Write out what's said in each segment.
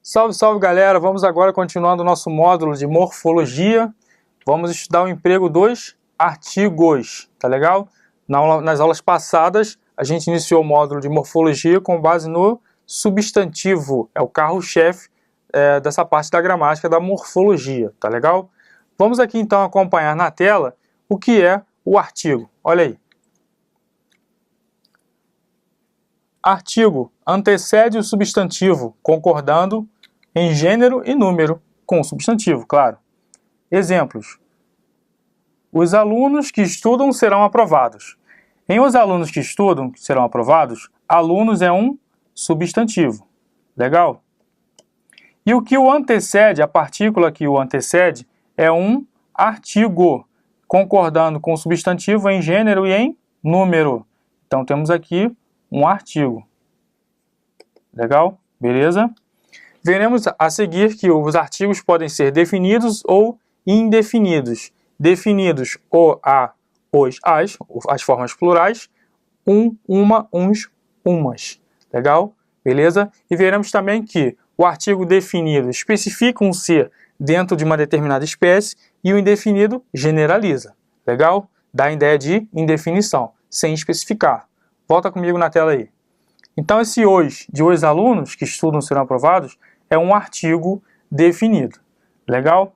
Salve, salve galera! Vamos agora continuando o nosso módulo de morfologia. Vamos estudar o emprego dos artigos, tá legal? Nas aulas passadas, a gente iniciou o módulo de morfologia com base no substantivo. É o carro-chefe dessa parte da gramática da morfologia, tá legal? Vamos aqui então acompanhar na tela o que é o artigo. Olha aí. Artigo antecede o substantivo, concordando em gênero e número com o substantivo, claro. Exemplos. Os alunos que estudam serão aprovados. Em os alunos que estudam serão aprovados, alunos é um substantivo. Legal? E o que o antecede, a partícula que o antecede, é um artigo, concordando com o substantivo em gênero e em número. Então temos aqui um artigo. Legal? Beleza? Veremos a seguir que os artigos podem ser definidos ou indefinidos. Definidos o, a, os, as formas plurais, um, uma, uns, umas. Legal? Beleza? E veremos também que o artigo definido especifica um ser dentro de uma determinada espécie e o indefinido generaliza. Legal? Dá a ideia de indefinição, sem especificar. Volta comigo na tela aí. Então, esse os de os alunos que estudam serão aprovados é um artigo definido. Legal?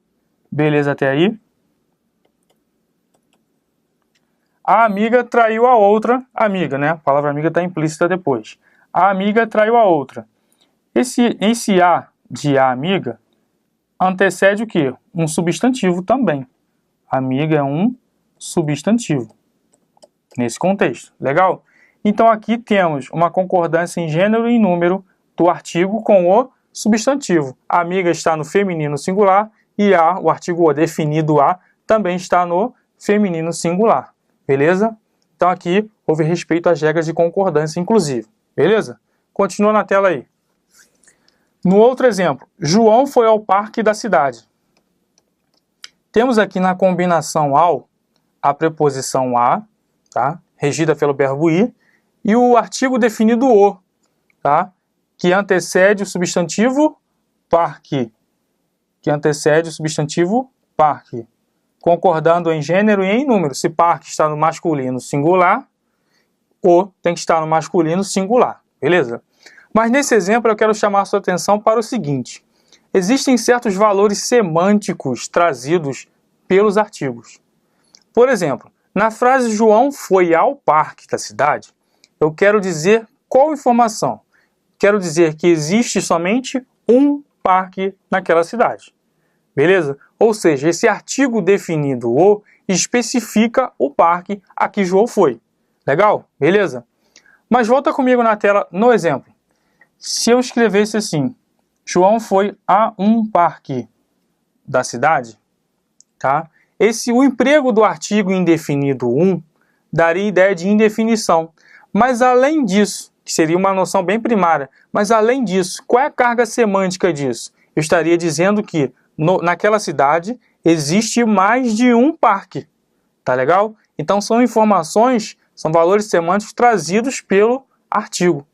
Beleza até aí? A amiga traiu a outra amiga, né? A palavra amiga está implícita depois. A amiga traiu a outra. Esse a de a amiga antecede o quê? Um substantivo também. Amiga é um substantivo. Nesse contexto. Legal? Então aqui temos uma concordância em gênero e em número do artigo com o substantivo. A amiga está no feminino singular e o artigo o definido a também está no feminino singular. Beleza? Então aqui houve respeito às regras de concordância inclusive. Beleza? Continua na tela aí. No outro exemplo, João foi ao parque da cidade. Temos aqui na combinação ao a preposição a, tá? Regida pelo verbo ir, e o artigo definido o, tá? Que antecede o substantivo parque. Que antecede o substantivo parque. Concordando em gênero e em número. Se parque está no masculino singular, o tem que estar no masculino singular. Beleza? Mas nesse exemplo eu quero chamar a sua atenção para o seguinte. Existem certos valores semânticos trazidos pelos artigos. Por exemplo, na frase João foi ao parque da cidade, eu quero dizer qual informação? Quero dizer que existe somente um parque naquela cidade. Beleza? Ou seja, esse artigo definido o especifica o parque a que João foi. Legal? Beleza? Mas volta comigo na tela no exemplo. Se eu escrevesse assim, João foi a um parque da cidade, tá? O emprego do artigo indefinido um daria ideia de indefinição. Mas além disso, que seria uma noção bem primária, mas além disso, qual é a carga semântica disso? Eu estaria dizendo que naquela cidade existe mais de um parque. Tá legal? Então são informações, são valores semânticos trazidos pelo artigo.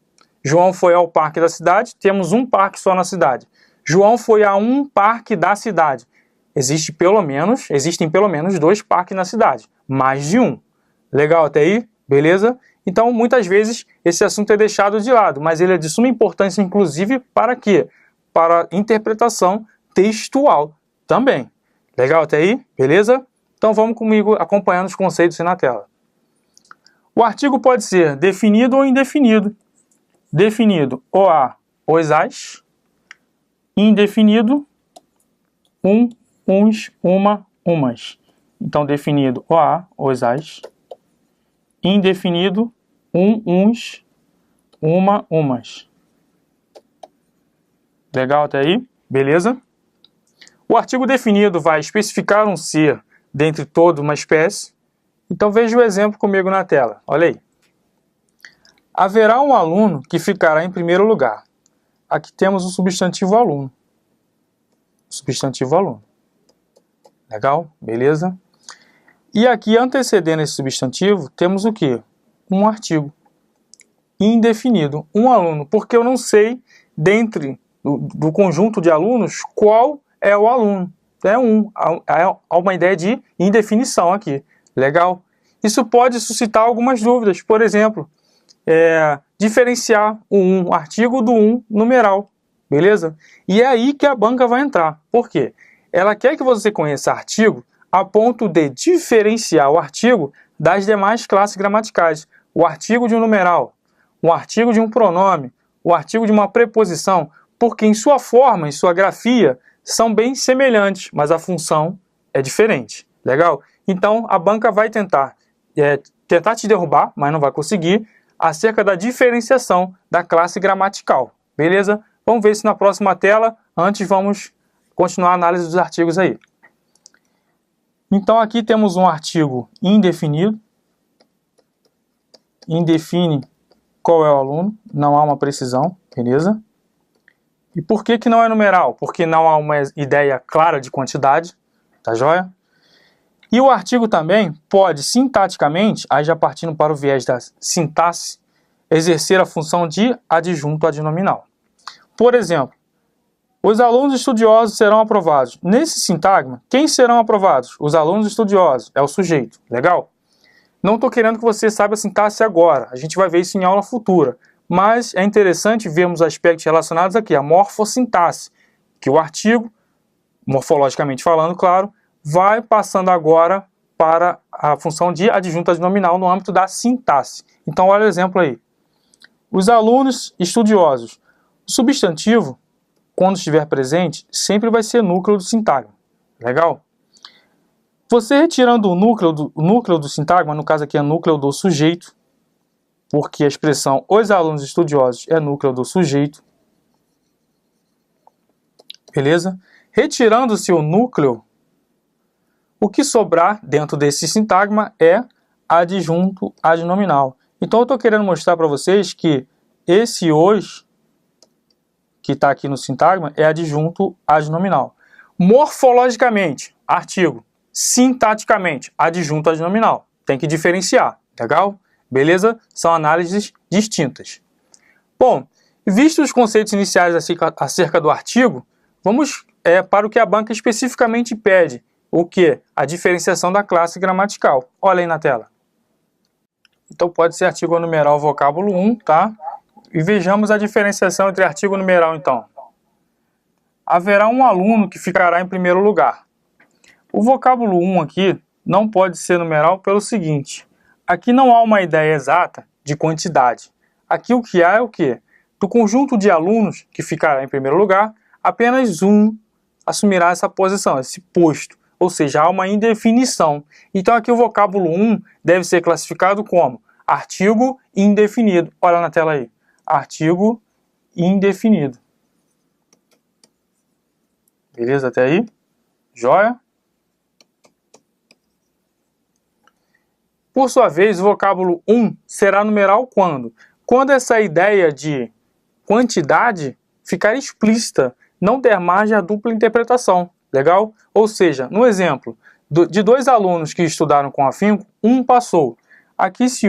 João foi ao parque da cidade, temos um parque só na cidade. João foi a um parque da cidade. Existem pelo menos dois parques na cidade, mais de um. Legal até aí? Beleza? Então, muitas vezes, esse assunto é deixado de lado, mas ele é de suma importância, inclusive, para quê? Para interpretação textual também. Legal até aí? Beleza? Então, vamos comigo acompanhando os conceitos aí na tela. O artigo pode ser definido ou indefinido. Definido, o a, os as. Indefinido, um, uns, uma, umas. Então, definido o a, os as. Indefinido, um, uns, uma, umas. Legal até aí? Beleza? O artigo definido vai especificar um ser dentre toda uma espécie. Então, veja o exemplo comigo na tela. Olha aí. Haverá um aluno que ficará em primeiro lugar. Aqui temos o substantivo aluno. Substantivo aluno. Legal? Beleza? E aqui, antecedendo esse substantivo, temos o quê? Um artigo indefinido. Um aluno, porque eu não sei, dentre do conjunto de alunos, qual é o aluno. É há uma ideia de indefinição aqui. Legal? Isso pode suscitar algumas dúvidas. Por exemplo, diferenciar o artigo do numeral. Beleza? E é aí que a banca vai entrar. Por quê? Ela quer que você conheça artigo a ponto de diferenciar o artigo das demais classes gramaticais. O artigo de um numeral, o artigo de um pronome, o artigo de uma preposição, porque em sua forma, em sua grafia, são bem semelhantes, mas a função é diferente. Legal? Então, a banca vai tentar te derrubar, mas não vai conseguir, acerca da diferenciação da classe gramatical. Beleza? Vamos ver isso na próxima tela. Antes, vamos continuar a análise dos artigos aí. Então, aqui temos um artigo indefinido. Indefine qual é o aluno. Não há uma precisão. Beleza? E por que não é numeral? Porque não há uma ideia clara de quantidade. Tá joia? E o artigo também pode, sintaticamente, aí já partindo para o viés da sintaxe, exercer a função de adjunto adnominal. Por exemplo, os alunos estudiosos serão aprovados. Nesse sintagma, quem serão aprovados? Os alunos estudiosos. É o sujeito. Legal? Não estou querendo que você saiba a sintaxe agora. A gente vai ver isso em aula futura. Mas é interessante vermos aspectos relacionados aqui. A morfossintaxe. Que o artigo, morfologicamente falando, claro, vai passando agora para a função de adjunto adnominal no âmbito da sintaxe. Então, olha o exemplo aí. Os alunos estudiosos. O substantivo, quando estiver presente, sempre vai ser núcleo do sintagma. Legal? Você retirando o núcleo do sintagma, no caso aqui é núcleo do sujeito, porque a expressão os alunos estudiosos é núcleo do sujeito. Beleza? Retirando-se o núcleo, o que sobrar dentro desse sintagma é adjunto adnominal. Então eu estou querendo mostrar para vocês que esse os, que está aqui no sintagma, é adjunto adnominal. Morfologicamente, artigo. Sintaticamente, adjunto adnominal. Tem que diferenciar, legal? Beleza? São análises distintas. Bom, vistos os conceitos iniciais acerca do artigo, vamos para o que a banca especificamente pede. O que? A diferenciação da classe gramatical. Olha aí na tela. Então pode ser artigo numeral vocábulo 1, tá? E vejamos a diferenciação entre artigo e numeral, então. Haverá um aluno que ficará em primeiro lugar. O vocábulo 1 aqui não pode ser numeral pelo seguinte. Aqui não há uma ideia exata de quantidade. Aqui o que há é o quê? Do conjunto de alunos que ficará em primeiro lugar, apenas um assumirá essa posição, esse posto. Ou seja, há uma indefinição. Então aqui o vocábulo 1 deve ser classificado como artigo indefinido. Olha na tela aí. Artigo indefinido. Beleza até aí? Joia? Por sua vez, o vocábulo 1 será numeral quando? Quando essa ideia de quantidade ficar explícita, não der margem à dupla interpretação. Legal? Ou seja, no exemplo, de dois alunos que estudaram com afinco, um passou. Aqui se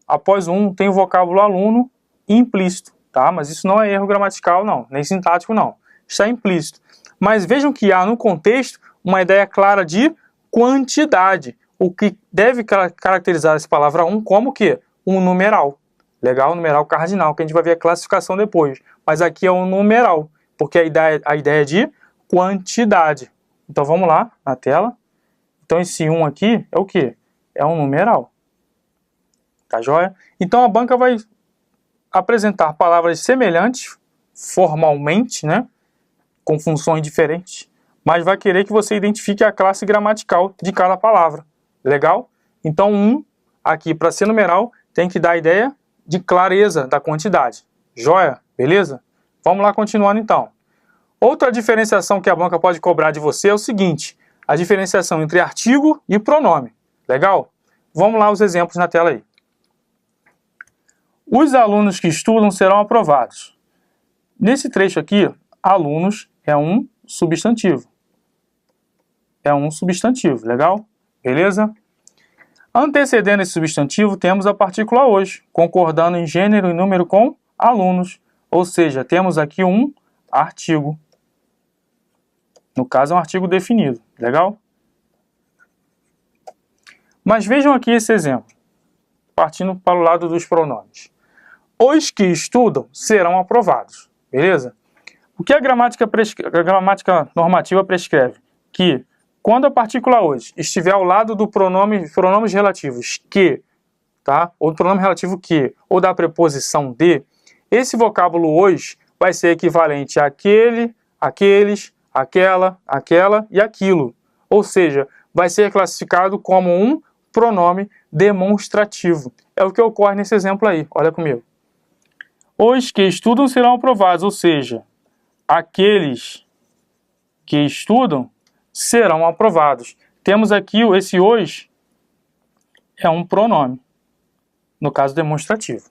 após tem o vocábulo aluno implícito, tá? Mas isso não é erro gramatical, não, nem sintático, não. Está implícito. Mas vejam que há no contexto uma ideia clara de quantidade, o que deve caracterizar essa palavra como o quê? Um numeral. Legal? Numeral cardinal, que a gente vai ver a classificação depois. Mas aqui é um numeral, porque a ideia é de quantidade. Então vamos lá, na tela. Então esse 1 aqui é o quê? É um numeral. Tá joia? Então a banca vai apresentar palavras semelhantes, formalmente, né? Com funções diferentes, mas vai querer que você identifique a classe gramatical de cada palavra. Legal? Então aqui para ser numeral tem que dar a ideia de clareza da quantidade. Joia? Beleza? Vamos lá continuando então. Outra diferenciação que a banca pode cobrar de você é o seguinte, a diferenciação entre artigo e pronome. Legal? Vamos lá os exemplos na tela aí. Os alunos que estudam serão aprovados. Nesse trecho aqui, alunos é um substantivo. É um substantivo, legal? Beleza? Antecedendo esse substantivo, temos a partícula os, concordando em gênero e número com alunos. Ou seja, temos aqui um artigo. No caso, é um artigo definido. Legal? Mas vejam aqui esse exemplo, partindo para o lado dos pronomes. Os que estudam serão aprovados. Beleza? O que a gramática normativa prescreve? Que quando a partícula os estiver ao lado do pronomes relativos que, tá? Ou do pronome relativo que, ou da preposição de, esse vocábulo os vai ser equivalente àquele, aqueles, aquela, aquela e aquilo. Ou seja, vai ser classificado como um pronome demonstrativo. É o que ocorre nesse exemplo aí, olha comigo. Os que estudam serão aprovados, ou seja, aqueles que estudam serão aprovados. Temos aqui esse os, é um pronome, no caso demonstrativo.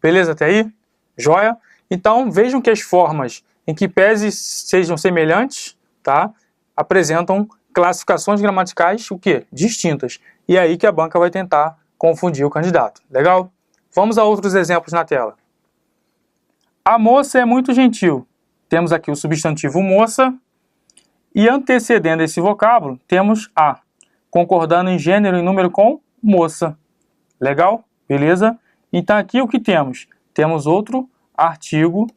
Beleza até aí? Joia? Então vejam que as formas em que pese sejam semelhantes, tá? Apresentam classificações gramaticais o quê? Distintas. E é aí que a banca vai tentar confundir o candidato. Legal? Vamos a outros exemplos na tela. A moça é muito gentil. Temos aqui o substantivo moça. E antecedendo esse vocábulo, temos a, concordando em gênero e número com moça. Legal? Beleza? Então aqui o que temos? Temos outro artigo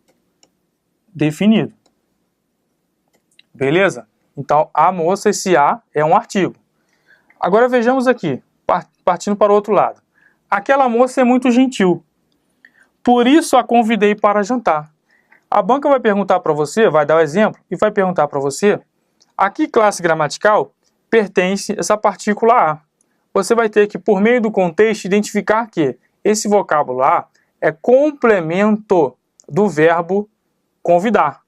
definido. Beleza? Então a moça, esse a é um artigo. Agora vejamos aqui, partindo para o outro lado. Aquela moça é muito gentil. Por isso a convidei para jantar. A banca vai perguntar para você, vai dar o exemplo, e vai perguntar para você a que classe gramatical pertence essa partícula a. Você vai ter que, por meio do contexto, identificar que esse vocábulo a é complemento do verbo convidar.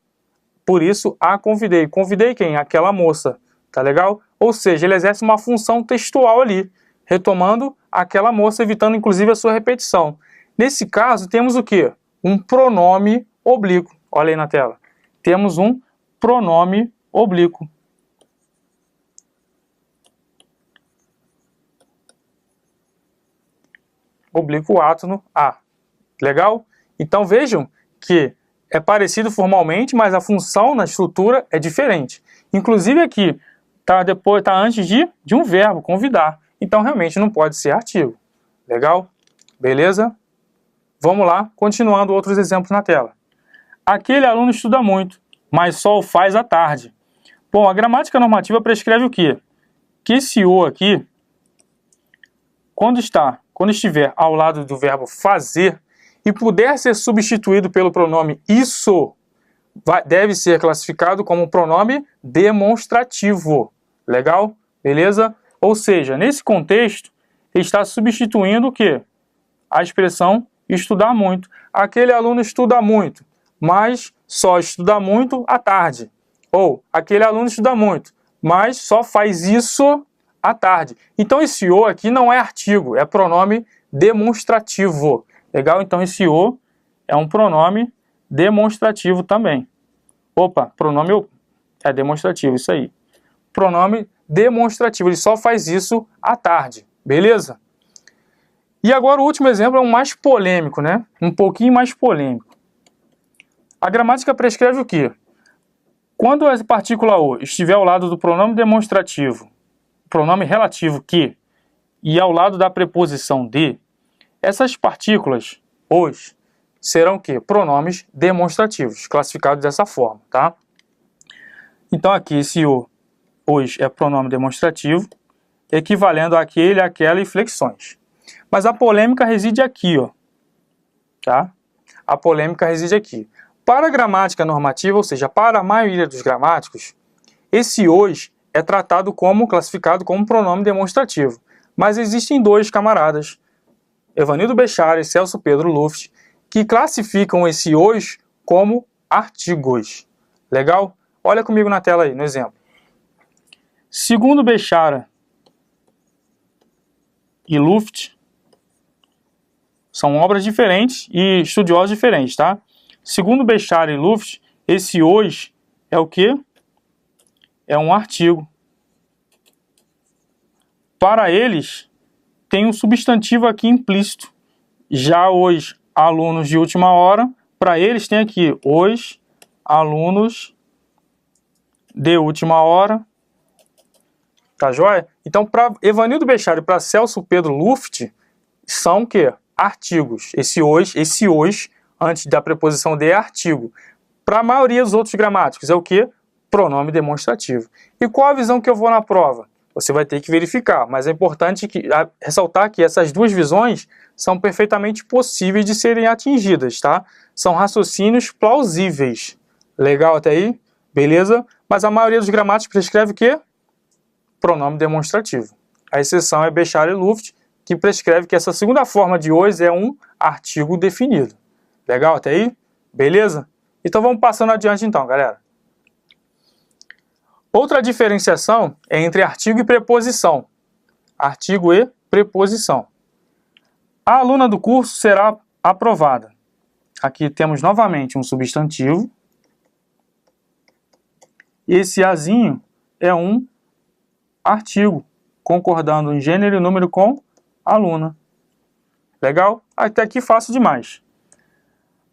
Por isso, a convidei. Convidei quem? Aquela moça. Tá legal? Ou seja, ele exerce uma função textual ali, retomando aquela moça, evitando inclusive a sua repetição. Nesse caso, temos o quê? Um pronome oblíquo. Olha aí na tela. Temos um pronome oblíquo. Oblíquo átono a. Legal? Então vejam que é parecido formalmente, mas a função na estrutura é diferente. Inclusive aqui, tá antes de um verbo, convidar. Então realmente não pode ser artigo. Legal? Beleza? Vamos lá, continuando outros exemplos na tela. Aquele aluno estuda muito, mas só o faz à tarde. Bom, a gramática normativa prescreve o quê? Que esse o aqui, quando estiver ao lado do verbo fazer e puder ser substituído pelo pronome isso, deve ser classificado como um pronome demonstrativo. Legal? Beleza? Ou seja, nesse contexto, está substituindo o quê? A expressão estudar muito. Aquele aluno estuda muito, mas só estuda muito à tarde. Ou, aquele aluno estuda muito, mas só faz isso à tarde. Então esse o aqui não é artigo, é pronome demonstrativo. Legal? Então esse o é um pronome demonstrativo também. Opa, pronome é demonstrativo, isso aí. Pronome demonstrativo, ele só faz isso à tarde. Beleza? E agora o último exemplo é um mais polêmico, né? Um pouquinho mais polêmico. A gramática prescreve o quê? Quando a partícula o estiver ao lado do pronome demonstrativo, pronome relativo que, e ao lado da preposição de, essas partículas, os, serão o quê? Pronomes demonstrativos, classificados dessa forma, tá? Então aqui esse os é pronome demonstrativo, equivalendo àquele, àquela e flexões. Mas a polêmica reside aqui, ó, tá? A polêmica reside aqui. Para a gramática normativa, ou seja, para a maioria dos gramáticos, esse os é tratado como, classificado como pronome demonstrativo. Mas existem dois camaradas, Evanildo Becchara e Celso Pedro Luft, que classificam esse os como artigos. Legal? Olha comigo na tela aí, no exemplo. Segundo Becchara e Luft, são obras diferentes e estudiosos diferentes, tá? Segundo Becchara e Luft, esse os é o quê? É um artigo. Para eles, tem um substantivo aqui implícito. Já os alunos de última hora para eles tem aqui os alunos de última hora. Tá joia? Então, para Evanildo Bechário e para Celso Pedro Luft, são o quê? Artigos. Esse hoje, antes da preposição de, é artigo. Para a maioria dos outros gramáticos, é o quê? Pronome demonstrativo. E qual a visão que eu vou na prova? Você vai ter que verificar, mas é importante ressaltar que essas duas visões são perfeitamente possíveis de serem atingidas, tá? São raciocínios plausíveis. Legal até aí? Beleza? Mas a maioria dos gramáticos prescreve o quê? Pronome demonstrativo. A exceção é Bechário e Luft, que prescreve que essa segunda forma de hoje é um artigo definido. Legal até aí? Beleza? Então vamos passando adiante então, galera. Outra diferenciação é entre artigo e preposição. Artigo e preposição. A aluna do curso será aprovada. Aqui temos novamente um substantivo. Esse azinho é um artigo, concordando em gênero e número com aluna. Legal? Até aqui fácil demais.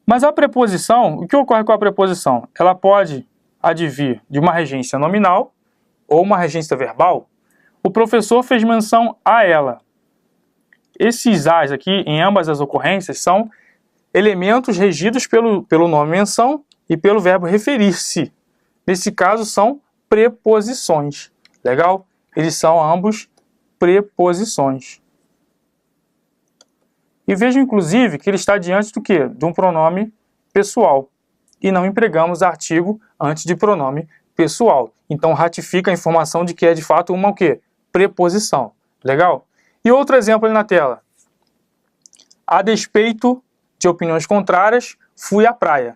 Mas a preposição, o que ocorre com a preposição? Ela pode advir de uma regência nominal ou uma regência verbal. O professor fez menção a ela. Esses as aqui, em ambas as ocorrências, são elementos regidos pelo nome menção e pelo verbo referir-se. Nesse caso, são preposições. Legal? Eles são ambos preposições. E veja, inclusive, que ele está diante do quê? De um pronome pessoal. E não empregamos artigo antes de pronome pessoal. Então, ratifica a informação de que é, de fato, uma o quê? Preposição. Legal? E outro exemplo ali na tela. A despeito de opiniões contrárias, fui à praia.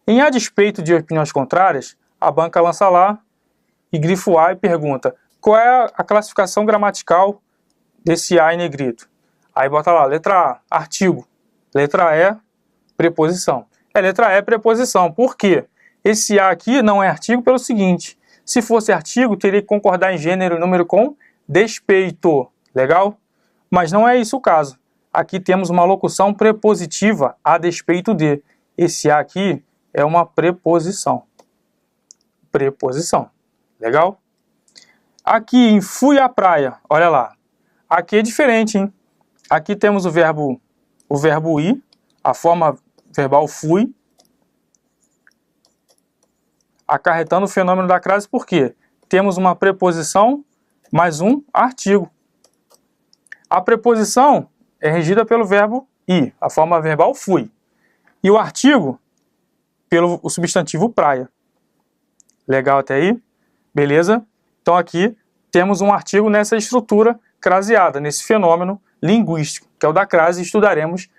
Em a despeito de opiniões contrárias, a banca lança lá e grifo A e pergunta: qual é a classificação gramatical desse A em negrito? Aí bota lá, letra A, artigo. Letra E, preposição. Letra E, preposição. Por quê? Esse A aqui não é artigo pelo seguinte: se fosse artigo, teria que concordar em gênero e número com despeito. Legal? Mas não é isso o caso. Aqui temos uma locução prepositiva a despeito de. Esse A aqui é uma preposição. Preposição. Legal? Aqui em fui à praia, olha lá. Aqui é diferente, hein? Aqui temos o verbo ir, a forma verbal fui, acarretando o fenômeno da crase, por quê? Temos uma preposição mais um artigo. A preposição é regida pelo verbo ir, a forma verbal fui. E o artigo, pelo substantivo praia. Legal até aí? Beleza? Então aqui temos um artigo nessa estrutura craseada, nesse fenômeno linguístico, que é o da crase, e estudaremos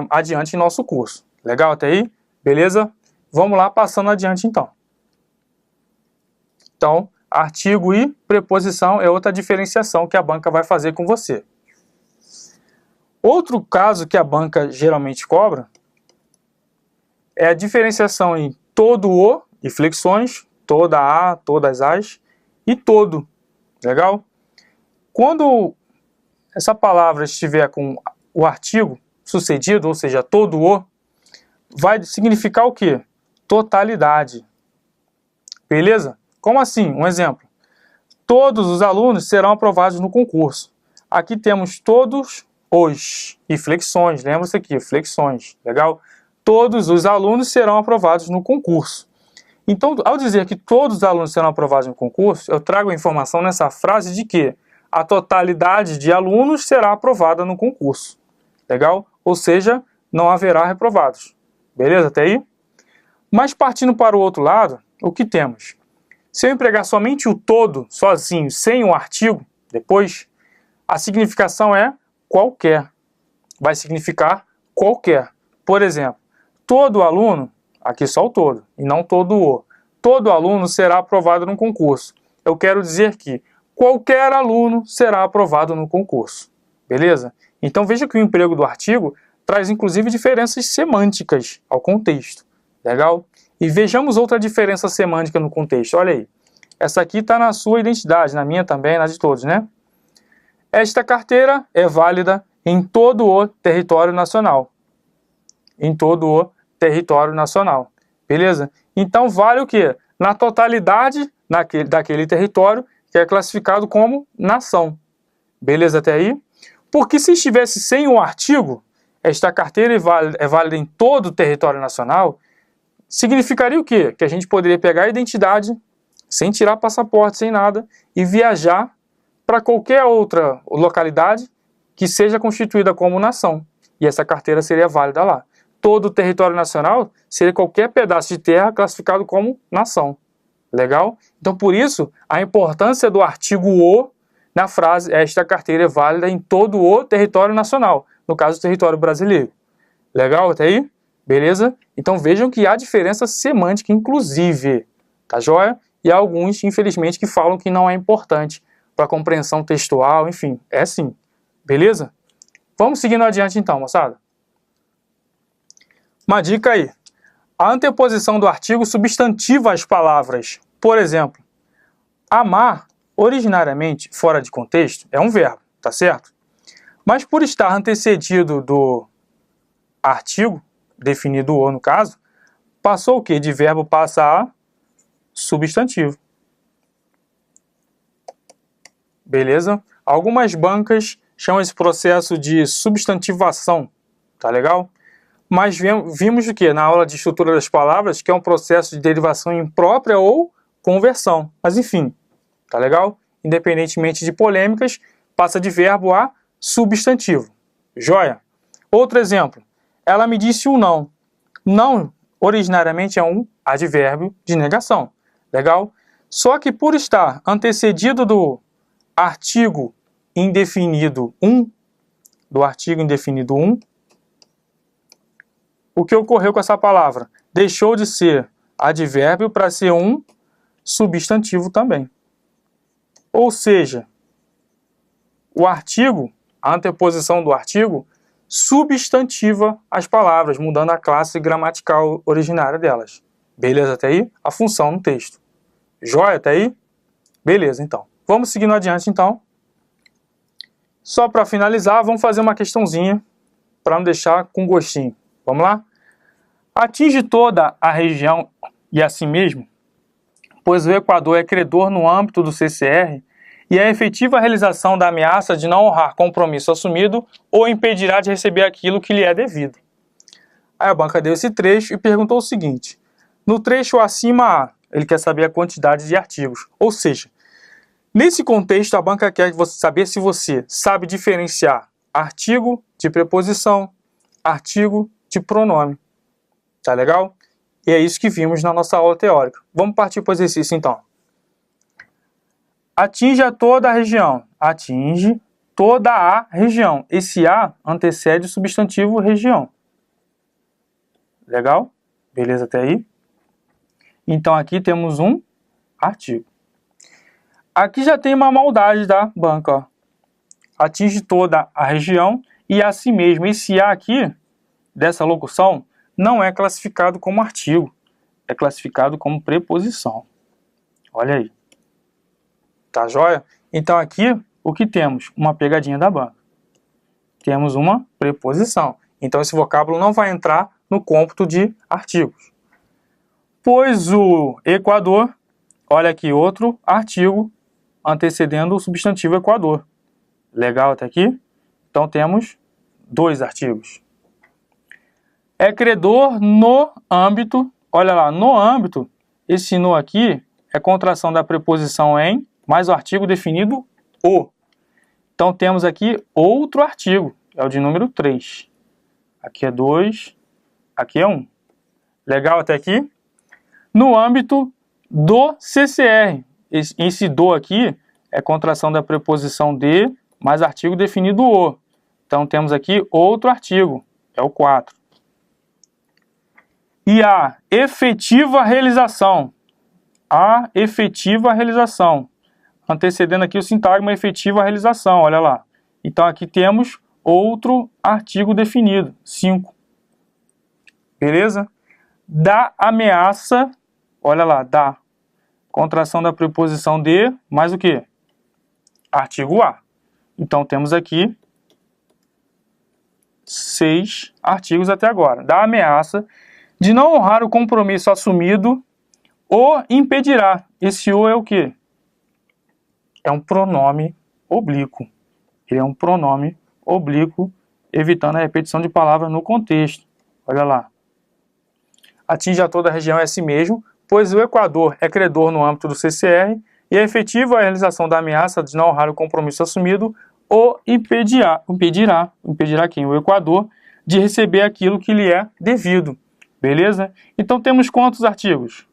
adiante em nosso curso. Legal até aí? Beleza? Vamos lá, passando adiante então. Então, artigo e preposição é outra diferenciação que a banca vai fazer com você. Outro caso que a banca geralmente cobra é a diferenciação em todo o e flexões, toda a, todas as e todo. Legal? Quando essa palavra estiver com o artigo sucedido, ou seja, todo o, vai significar o quê? Totalidade. Beleza? Como assim? Um exemplo. Todos os alunos serão aprovados no concurso. Aqui temos todos os e flexões. Lembra-se aqui, flexões. Legal? Todos os alunos serão aprovados no concurso. Então, ao dizer que todos os alunos serão aprovados no concurso, eu trago a informação nessa frase de que a totalidade de alunos será aprovada no concurso. Legal? Ou seja, não haverá reprovados. Beleza até aí? Mas partindo para o outro lado, o que temos? Se eu empregar somente o todo, sozinho, sem o artigo, depois, a significação é qualquer. Vai significar qualquer. Por exemplo, todo aluno, aqui só o todo, e não todo o. Todo aluno será aprovado no concurso. Eu quero dizer que qualquer aluno será aprovado no concurso. Beleza? Então veja que o emprego do artigo traz inclusive diferenças semânticas ao contexto. Legal? E vejamos outra diferença semântica no contexto. Olha aí. Essa aqui está na sua identidade, na minha também, na de todos, né? Esta carteira é válida em todo o território nacional. Em todo o território nacional. Beleza? Então vale o quê? Na totalidade daquele território que é classificado como nação. Beleza até aí? Porque se estivesse sem o artigo, esta carteira é válida em todo o território nacional, significaria o quê? Que a gente poderia pegar a identidade, sem tirar passaporte, sem nada, e viajar para qualquer outra localidade que seja constituída como nação. E essa carteira seria válida lá. Todo o território nacional seria qualquer pedaço de terra classificado como nação. Legal? Então, por isso, a importância do artigo "o" na frase "esta carteira é válida em todo o território nacional", no caso, o território brasileiro. Legal até aí? Beleza? Então, vejam que há diferença semântica, inclusive. Tá joia? E há alguns, infelizmente, que falam que não é importante para a compreensão textual, enfim, é sim. Beleza? Vamos seguindo adiante então, moçada. Uma dica aí. A anteposição do artigo substantiva as palavras. Por exemplo, amar, originariamente, fora de contexto, é um verbo, tá certo? Mas por estar antecedido do artigo, definido "o" no caso, passou o quê? De verbo passa a substantivo. Beleza? Algumas bancas chamam esse processo de substantivação, tá legal? Mas vimos o que? Na aula de estrutura das palavras, que é um processo de derivação imprópria ou conversão. Mas enfim, tá legal? Independentemente de polêmicas, passa de verbo a substantivo. Joia? Outro exemplo. Ela me disse um não. Não, originariamente, é um advérbio de negação. Legal? Só que por estar antecedido do artigo indefinido um, o que ocorreu com essa palavra? Deixou de ser advérbio para ser um substantivo também. Ou seja, o artigo, a anteposição do artigo, substantiva as palavras, mudando a classe gramatical originária delas. Beleza até aí? A função no texto. Joia até aí? Beleza, então. Vamos seguindo adiante, então. Só para finalizar, vamos fazer uma questãozinha para não deixar com gostinho. Vamos lá? Atinge toda a região e assim mesmo, pois o Equador é credor no âmbito do CCR e a efetiva realização da ameaça de não honrar compromisso assumido ou impedirá de receber aquilo que lhe é devido. Aí a banca deu esse trecho e perguntou o seguinte: no trecho acima, ele quer saber a quantidade de artigos. Ou seja, nesse contexto, a banca quer saber se você sabe diferenciar artigo de preposição, artigo de pronome. Tá legal? E é isso que vimos na nossa aula teórica. Vamos partir para o exercício, então. Atinge a toda a região. Atinge toda a região. Esse a antecede o substantivo região. Legal? Beleza até aí? Então, aqui temos um artigo. Aqui já tem uma maldade da banca, ó. Atinge toda a região e a si mesmo. Esse a aqui, dessa locução, não é classificado como artigo. É classificado como preposição. Olha aí. Tá joia? Então aqui, o que temos? Uma pegadinha da banca. Temos uma preposição. Então esse vocábulo não vai entrar no cômputo de artigos. Pois o Equador, olha aqui outro artigo antecedendo o substantivo Equador. Legal até aqui? Então temos dois artigos. É credor no âmbito, olha lá, no âmbito, esse no aqui é contração da preposição em, mais o artigo definido o. Então temos aqui outro artigo, é o de número 3. Aqui é 2, aqui é 1. Legal até aqui? No âmbito do CCR, esse do aqui é contração da preposição de, mais artigo definido o. Então temos aqui outro artigo, é o 4. E a efetiva realização. A efetiva realização. Antecedendo aqui o sintagma efetiva realização, olha lá. Então aqui temos outro artigo definido, 5. Beleza? Da ameaça, olha lá, da contração da preposição de, mais o quê? Artigo A. Então temos aqui 6 artigos até agora. Da ameaça de não honrar o compromisso assumido, o impedirá. Esse o é o quê? É um pronome oblíquo. Ele é um pronome oblíquo, evitando a repetição de palavras no contexto. Olha lá. Atinge a toda a região é si mesmo, pois o Equador é credor no âmbito do CCR e é efetiva a realização da ameaça de não honrar o compromisso assumido o impedirá quem? O Equador, de receber aquilo que lhe é devido. Beleza? Então temos quantos artigos?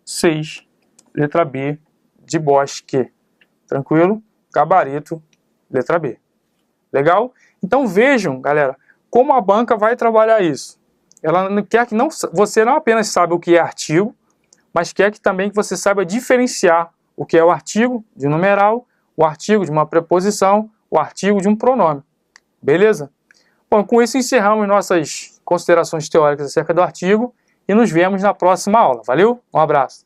6. Letra B, de Bosque. Tranquilo? Gabarito, letra B. Legal? Então vejam, galera, como a banca vai trabalhar isso. Ela quer que você não apenas saiba o que é artigo, mas quer que também que você saiba diferenciar o que é o artigo de numeral, o artigo de uma preposição, o artigo de um pronome. Beleza? Bom, com isso encerramos nossas considerações teóricas acerca do artigo e nos vemos na próxima aula. Valeu? Um abraço.